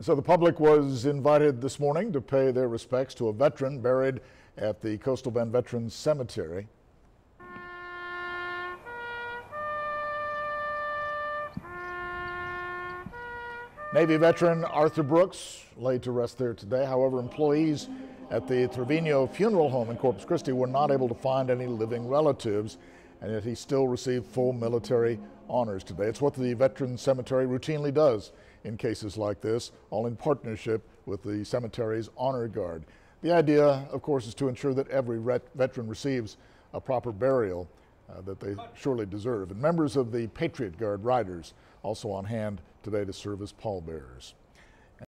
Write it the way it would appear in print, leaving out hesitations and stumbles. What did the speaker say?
So the public was invited this morning to pay their respects to a veteran buried at the Coastal Bend Veterans Cemetery. Navy veteran Arthur Brooks laid to rest there today. However, employees at the Trevino Funeral Home in Corpus Christi were not able to find any living relatives, and yet he still received full military honors today. It's what the Veterans Cemetery routinely does in cases like this, all in partnership with the cemetery's Honor Guard. The idea, of course, is to ensure that every veteran receives a proper burial that they surely deserve. And members of the Patriot Guard Riders also on hand today to serve as pallbearers.